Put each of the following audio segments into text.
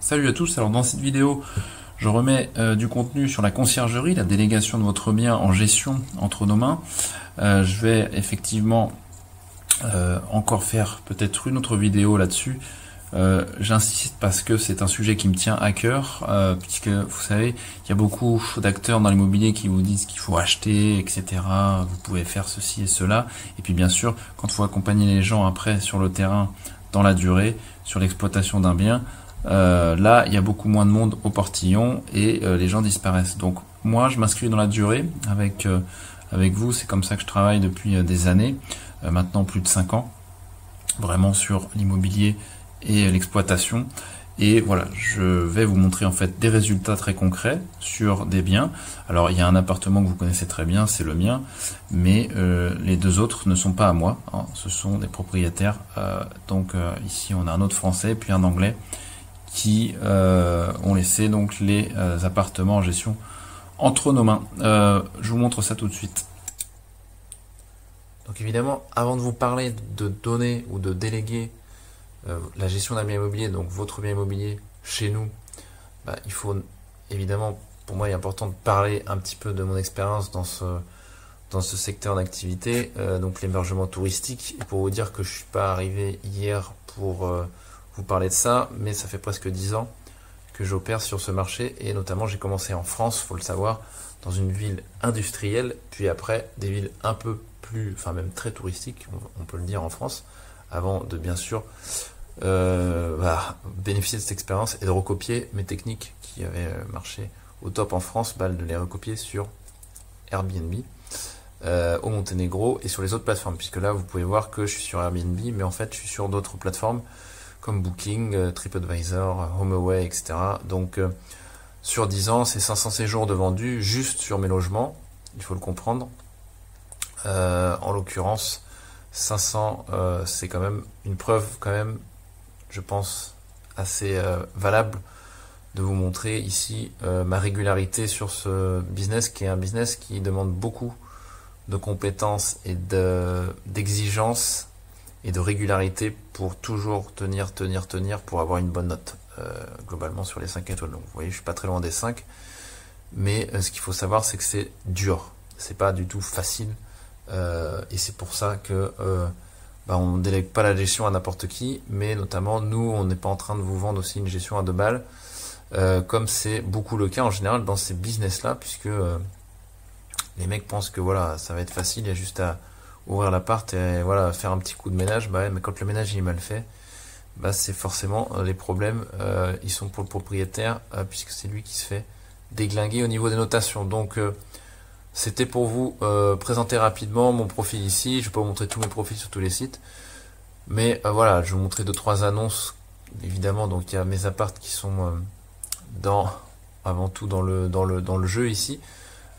Salut à tous, alors dans cette vidéo, je remets du contenu sur la conciergerie, la délégation de votre bien en gestion entre nos mains. Je vais effectivement encore faire peut-être une autre vidéo là-dessus. J'insiste parce que c'est un sujet qui me tient à cœur, puisque vous savez, il y a beaucoup d'acteurs dans l'immobilier qui vous disent qu'il faut acheter, etc. Vous pouvez faire ceci et cela. Et puis bien sûr, quand il faut accompagner les gens après sur le terrain, dans la durée, sur l'exploitation d'un bien, là, il y a beaucoup moins de monde au portillon et les gens disparaissent. Donc moi, je m'inscris dans la durée avec vous. C'est comme ça que je travaille depuis des années, maintenant plus de 5 ans, vraiment sur l'immobilier et l'exploitation. Et voilà, je vais vous montrer en fait des résultats très concrets sur des biens. Alors il y a un appartement que vous connaissez très bien, c'est le mien, mais les deux autres ne sont pas à moi, hein, ce sont des propriétaires. Donc ici on a un autre français puis un anglais qui ont laissé donc les appartements en gestion entre nos mains. Je vous montre ça tout de suite. Donc évidemment, avant de vous parler de donner ou de déléguer la gestion d'un bien immobilier, donc votre bien immobilier chez nous, il faut évidemment, pour moi il est important de parler un petit peu de mon expérience dans ce secteur d'activité, donc l'hébergement touristique, et pour vous dire que je suis pas arrivé hier pour vous parler de ça, mais ça fait presque 10 ans que j'opère sur ce marché, et notamment j'ai commencé en France, faut le savoir, dans une ville industrielle, puis après des villes un peu plus, enfin même très touristiques, on peut le dire en France, avant de bien sûr bénéficier de cette expérience et de recopier mes techniques qui avaient marché au top en France, de les recopier sur Airbnb, au Monténégro et sur les autres plateformes, puisque là vous pouvez voir que je suis sur Airbnb, mais en fait je suis sur d'autres plateformes comme Booking, TripAdvisor, HomeAway, etc. Donc sur 10 ans, c'est 500 séjours de vendus juste sur mes logements, il faut le comprendre. En l'occurrence, 500, c'est quand même une preuve, quand même, je pense, assez valable de vous montrer ici ma régularité sur ce business, qui est un business qui demande beaucoup de compétences et d'exigences et de régularité pour toujours tenir pour avoir une bonne note globalement sur les 5 étoiles. Donc vous voyez, je suis pas très loin des 5, mais ce qu'il faut savoir, c'est que c'est dur, c'est pas du tout facile, et c'est pour ça que on ne délègue pas la gestion à n'importe qui, mais notamment nous, on n'est pas en train de vous vendre aussi une gestion à 2 balles, comme c'est beaucoup le cas en général dans ces business-là, puisque les mecs pensent que voilà, ça va être facile, il y a juste à ouvrir l'appart et voilà, faire un petit coup de ménage. Mais quand le ménage est mal fait, c'est forcément les problèmes, ils sont pour le propriétaire, puisque c'est lui qui se fait déglinguer au niveau des notations. Donc c'était pour vous présenter rapidement mon profil ici. Je vais pas vous montrer tous mes profils sur tous les sites, mais voilà, je vais vous montrer 2-3 annonces évidemment. Donc il y a mes apparts qui sont avant tout dans le jeu ici.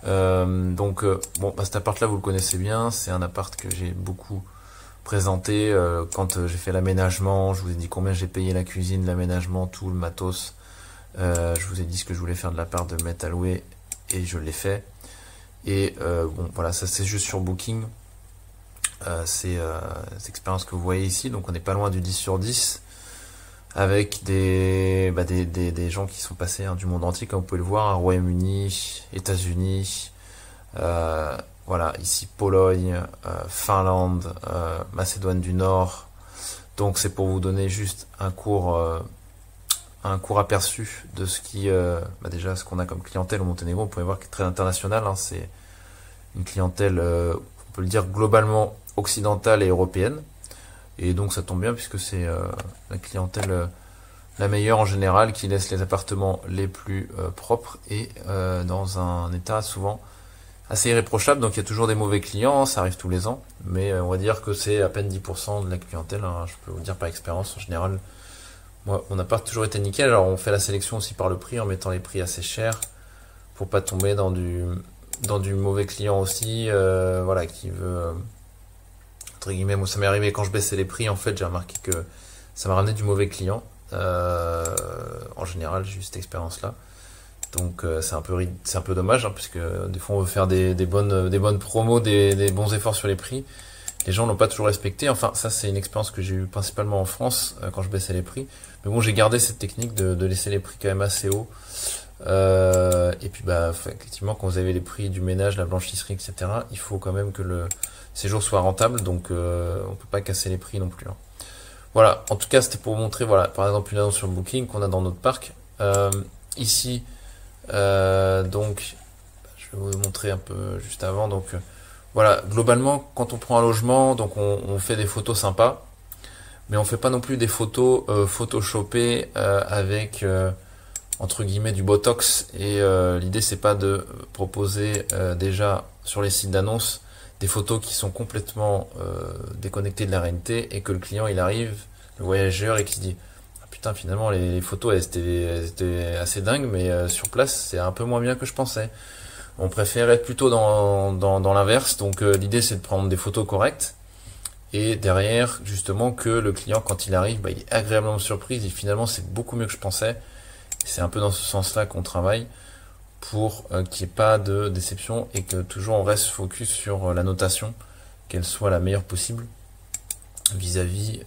Cet appart là vous le connaissez bien, c'est un appart que j'ai beaucoup présenté quand j'ai fait l'aménagement. Je vous ai dit combien j'ai payé la cuisine, l'aménagement, tout le matos. Je vous ai dit ce que je voulais faire de l'appart, de le mettre à louer, et je l'ai fait. Et voilà, ça c'est juste sur Booking. C'est cette expérience que vous voyez ici, donc on n'est pas loin du 10 sur 10, avec des gens qui sont passés du monde entier, comme vous pouvez le voir, Royaume-Uni, États-Unis, voilà, ici Pologne, Finlande, Macédoine du Nord. Donc c'est pour vous donner juste un court aperçu de ce qui, déjà ce qu'on a comme clientèle au Monténégro. Vous pouvez voir que c'est très international, hein, c'est une clientèle, on peut le dire globalement occidentale et européenne. Et donc ça tombe bien, puisque c'est la clientèle la meilleure en général, qui laisse les appartements les plus propres et dans un état souvent assez irréprochable. Donc il y a toujours des mauvais clients, ça arrive tous les ans, mais on va dire que c'est à peine 10% de la clientèle, hein, je peux vous dire par expérience. En général, moi, mon appart a toujours été nickel. Alors on fait la sélection aussi par le prix, en mettant les prix assez chers pour pas tomber dans du mauvais client aussi, voilà, qui veut entre guillemets. Moi, ça m'est arrivé quand je baissais les prix, en fait, j'ai remarqué que ça m'a ramené du mauvais client. En général, j'ai eu cette expérience-là. Donc c'est un peu dommage, hein, puisque des fois on veut faire des bonnes promos, des bons efforts sur les prix, les gens l'ont pas toujours respecté. Enfin, ça c'est une expérience que j'ai eue principalement en France quand je baissais les prix. Mais bon, j'ai gardé cette technique de laisser les prix quand même assez hauts. Et puis bah effectivement, quand vous avez les prix du ménage, la blanchisserie, etc., il faut quand même que le séjour soit rentable. Donc on peut pas casser les prix non plus, hein. Voilà. En tout cas, c'était pour vous montrer, voilà, par exemple une annonce sur Booking qu'on a dans notre parc. Ici, donc, je vais vous montrer un peu juste avant. Donc voilà, globalement, quand on prend un logement, donc on fait des photos sympas, mais on fait pas non plus des photos photoshopées avec entre guillemets du botox. Et l'idée c'est pas de proposer déjà sur les sites d'annonces des photos qui sont complètement déconnectées de la réalité et que le client il arrive, le voyageur, et qui se dit ah, putain, finalement les photos elles étaient assez dingues, mais sur place c'est un peu moins bien que je pensais. On préfère être plutôt dans l'inverse. Donc l'idée c'est de prendre des photos correctes et derrière justement que le client quand il arrive, bah, il est agréablement surpris, il dit finalement c'est beaucoup mieux que je pensais. C'est un peu dans ce sens-là qu'on travaille pour qu'il n'y ait pas de déception et que toujours on reste focus sur la notation, qu'elle soit la meilleure possible vis-à-vis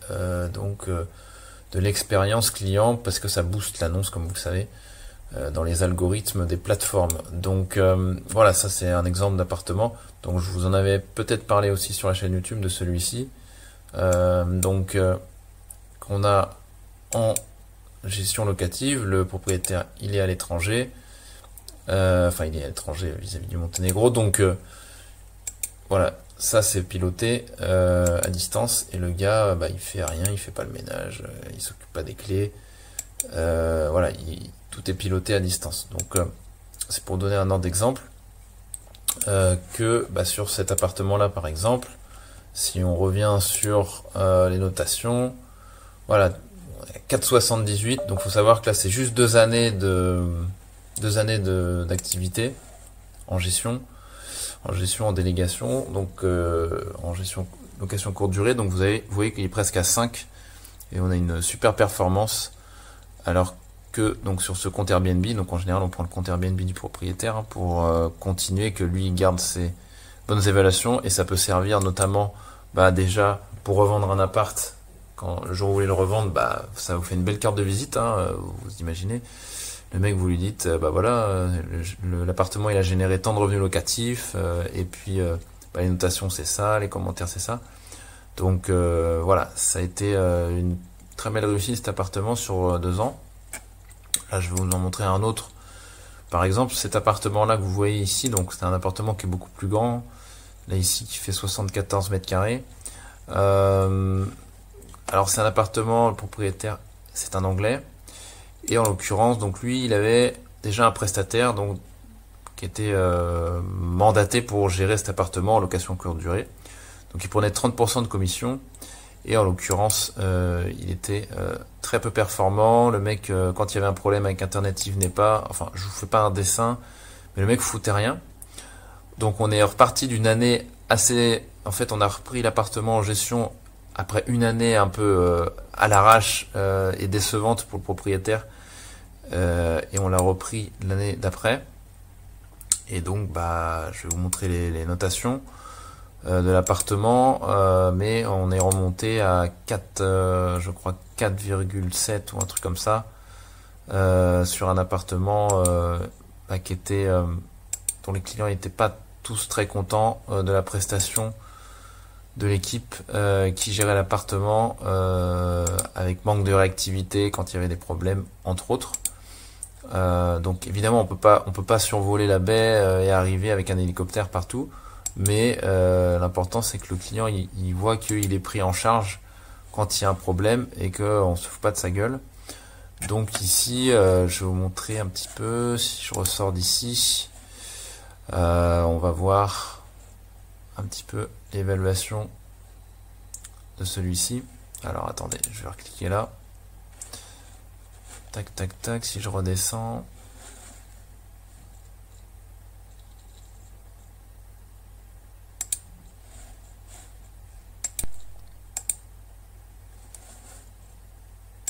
donc de l'expérience client, parce que ça booste l'annonce comme vous le savez dans les algorithmes des plateformes. Donc voilà, ça c'est un exemple d'appartement. Donc je vous en avais peut-être parlé aussi sur la chaîne YouTube de celui-ci. Donc qu'on a en gestion locative, le propriétaire il est à l'étranger, enfin il est à l'étranger vis-à-vis du Monténégro, donc voilà, ça c'est piloté à distance, et le gars bah, il fait rien, il fait pas le ménage, il s'occupe pas des clés, voilà, tout est piloté à distance. Donc c'est pour donner un ordre d'exemple que bah, sur cet appartement là par exemple, si on revient sur les notations, voilà, 4,78, donc faut savoir que là c'est juste 2 années d'activité en gestion, en délégation, donc en gestion location courte durée. Donc vous voyez qu'il est presque à 5 et on a une super performance, alors que donc sur ce compte Airbnb, donc en général on prend le compte Airbnb du propriétaire hein, pour continuer, que lui garde ses bonnes évaluations, et ça peut servir notamment bah, déjà pour revendre un appart. Quand le jour où vous voulez le revendre, bah, ça vous fait une belle carte de visite, hein, vous imaginez. Le mec, vous lui dites, bah voilà, l'appartement il a généré tant de revenus locatifs, et puis bah, les notations c'est ça, les commentaires c'est ça. Donc voilà, ça a été une très belle réussite cet appartement sur 2 ans. Là, je vais vous en montrer un autre. Par exemple, cet appartement-là que vous voyez ici, donc c'est un appartement qui est beaucoup plus grand. Là ici, qui fait 74 mètres carrés. Alors c'est un appartement, le propriétaire c'est un Anglais, et en l'occurrence donc lui il avait déjà un prestataire donc qui était mandaté pour gérer cet appartement en location courte durée. Donc il prenait 30% de commission, et en l'occurrence il était très peu performant. Le mec quand il y avait un problème avec internet il venait pas, enfin je vous fais pas un dessin, mais le mec foutait rien. Donc on est reparti d'une année assez, en fait on a repris l'appartement en gestion après une année un peu à l'arrache et décevante pour le propriétaire, et on l'a repris l'année d'après. Et donc bah je vais vous montrer les notations de l'appartement, mais on est remonté à 4, je crois 4,7 ou un truc comme ça, sur un appartement bah, qui était dont les clients n'étaient pas tous très contents de la prestation de l'équipe qui gérait l'appartement, avec manque de réactivité quand il y avait des problèmes entre autres. Donc évidemment on peut pas survoler la baie et arriver avec un hélicoptère partout, mais l'important c'est que le client il voit qu'il est pris en charge quand il y a un problème et qu'on se fout pas de sa gueule. Donc ici je vais vous montrer un petit peu, si je ressors d'ici, on va voir un petit peu l'évaluation de celui-ci. Alors attendez, je vais recliquer là. Tac tac tac, si je redescends.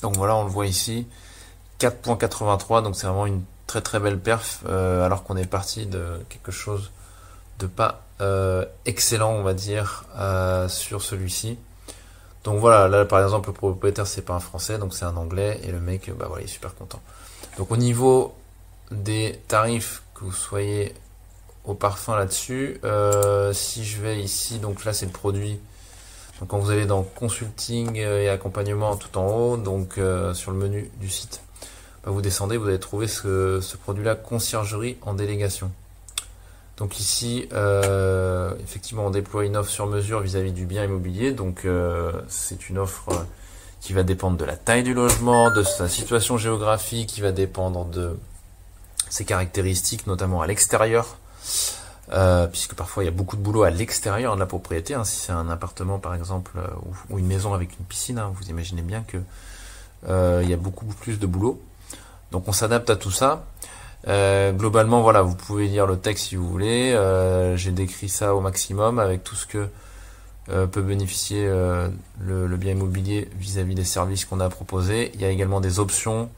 Donc voilà, on le voit ici, 4,83, donc c'est vraiment une très très belle perf, alors qu'on est parti de quelque chose pas excellent, on va dire, sur celui-ci. Donc voilà, là par exemple le propriétaire c'est pas un français, donc c'est un anglais, et le mec bah voilà, il est super content. Donc au niveau des tarifs, que vous soyez au parfum là-dessus, si je vais ici, donc là c'est le produit. Donc quand vous allez dans consulting et accompagnement tout en haut, donc sur le menu du site, bah, vous descendez, vous allez trouver ce produit-là, conciergerie en délégation. Donc ici, effectivement, on déploie une offre sur mesure vis-à-vis du bien immobilier. Donc c'est une offre qui va dépendre de la taille du logement, de sa situation géographique, qui va dépendre de ses caractéristiques, notamment à l'extérieur. Puisque parfois il y a beaucoup de boulot à l'extérieur de la propriété, hein, si c'est un appartement par exemple ou une maison avec une piscine, hein, vous imaginez bien que il y a beaucoup plus de boulot. Donc on s'adapte à tout ça. Globalement voilà, vous pouvez lire le texte si vous voulez. J'ai décrit ça au maximum avec tout ce que peut bénéficier le bien immobilier vis-à-vis des services qu'on a proposés. Il y a également des options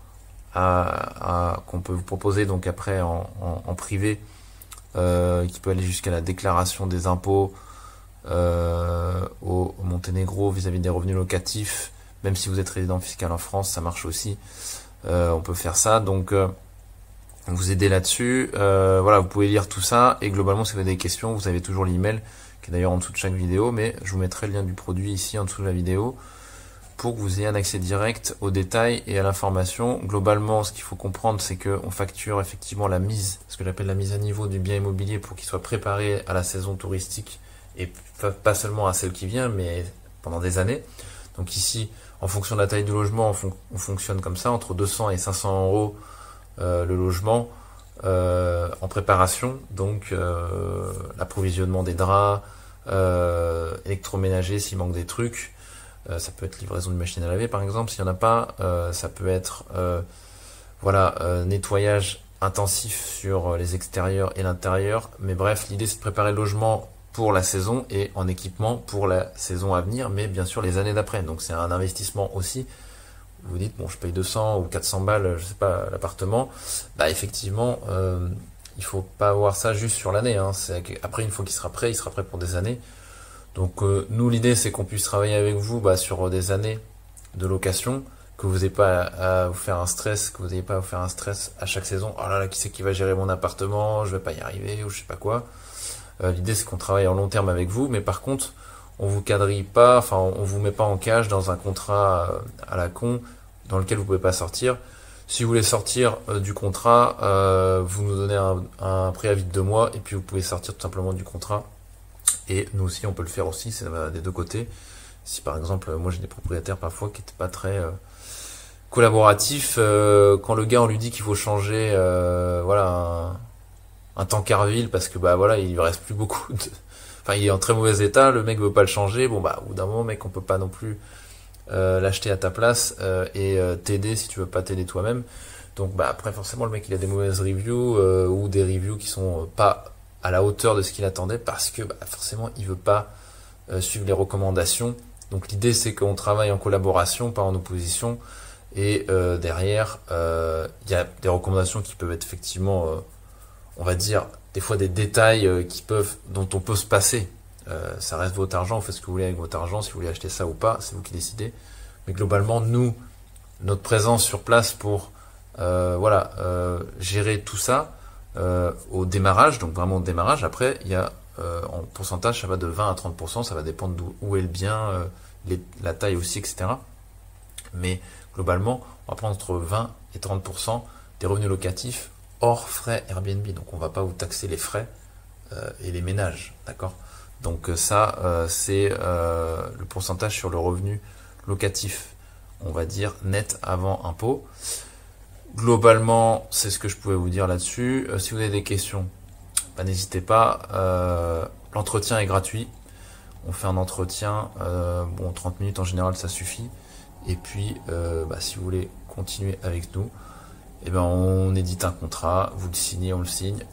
qu'on peut vous proposer donc après en privé. Qui peut aller jusqu'à la déclaration des impôts au Monténégro vis-à-vis des revenus locatifs. Même si vous êtes résident fiscal en France, ça marche aussi. On peut faire ça. Donc, vous aider là-dessus. Voilà, vous pouvez lire tout ça. Et globalement, si vous avez des questions, vous avez toujours l'email qui est d'ailleurs en dessous de chaque vidéo. Mais je vous mettrai le lien du produit ici en dessous de la vidéo pour que vous ayez un accès direct aux détails et à l'information. Globalement, ce qu'il faut comprendre, c'est qu'on facture effectivement la mise, ce que j'appelle la mise à niveau du bien immobilier pour qu'il soit préparé à la saison touristique et pas seulement à celle qui vient, mais pendant des années. Donc ici, en fonction de la taille du logement, on fonctionne comme ça, entre 200 et 500 euros le logement en préparation. Donc l'approvisionnement des draps, électroménager s'il manque des trucs. Ça peut être livraison de machine à laver par exemple, s'il n'y en a pas. Ça peut être voilà, nettoyage intensif sur les extérieurs et l'intérieur. Mais bref, l'idée c'est de préparer le logement pour la saison et en équipement pour la saison à venir, mais bien sûr les années d'après. Donc c'est un investissement aussi. Vous dites, bon, je paye 200 ou 400 balles, je sais pas, l'appartement. Bah effectivement, il faut pas avoir ça juste sur l'année. Hein. Après, une fois qu'il sera prêt, il sera prêt pour des années. Donc nous l'idée c'est qu'on puisse travailler avec vous sur des années de location, que vous n'ayez pas à vous faire un stress, que vous n'ayez pas à vous faire un stress à chaque saison. Oh là là, qui c'est qui va gérer mon appartement, je vais pas y arriver ou je sais pas quoi. L'idée c'est qu'on travaille en long terme avec vous, mais par contre on vous quadrille pas, enfin on vous met pas en cage dans un contrat à la con dans lequel vous pouvez pas sortir. Si vous voulez sortir du contrat, vous nous donnez un préavis de 2 mois et puis vous pouvez sortir tout simplement du contrat. Et nous aussi, on peut le faire aussi, ça va des deux côtés. Si par exemple, moi j'ai des propriétaires parfois qui n'étaient pas très collaboratifs, quand le gars on lui dit qu'il faut changer, voilà, un tankerville parce que bah voilà, il lui reste plus beaucoup de, enfin il est en très mauvais état, le mec veut pas le changer. Bon bah au bout d'un moment, mec, on peut pas non plus l'acheter à ta place et t'aider si tu veux pas t'aider toi-même. Donc bah après forcément le mec il a des mauvaises reviews ou des reviews qui sont pas à la hauteur de ce qu'il attendait parce que bah, forcément il veut pas suivre les recommandations. Donc l'idée c'est qu'on travaille en collaboration, pas en opposition. Et derrière, il y a des recommandations qui peuvent être effectivement, on va dire, des fois des détails dont on peut se passer. Ça reste votre argent, vous faites ce que vous voulez avec votre argent, si vous voulez acheter ça ou pas, c'est vous qui décidez. Mais globalement, nous, notre présence sur place pour voilà, gérer tout ça, au démarrage, donc vraiment au démarrage. Après, il y a en pourcentage, ça va de 20 à 30%, ça va dépendre d'où est le bien, la taille aussi, etc. Mais globalement, on va prendre entre 20 et 30% des revenus locatifs hors frais Airbnb. Donc on ne va pas vous taxer les frais et les ménages, d'accord? Donc ça, c'est le pourcentage sur le revenu locatif, on va dire net avant impôt. Globalement, c'est ce que je pouvais vous dire là-dessus. Si vous avez des questions, bah, n'hésitez pas. L'entretien est gratuit. On fait un entretien, bon 30 minutes en général, ça suffit. Et puis, bah, si vous voulez continuer avec nous, eh ben, on édite un contrat, vous le signez, on le signe.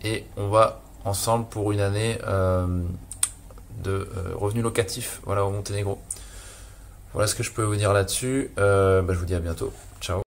Et on va ensemble pour une année de revenus locatifs, voilà, au Monténégro. Voilà ce que je peux vous dire là-dessus. Bah, je vous dis à bientôt. Ciao.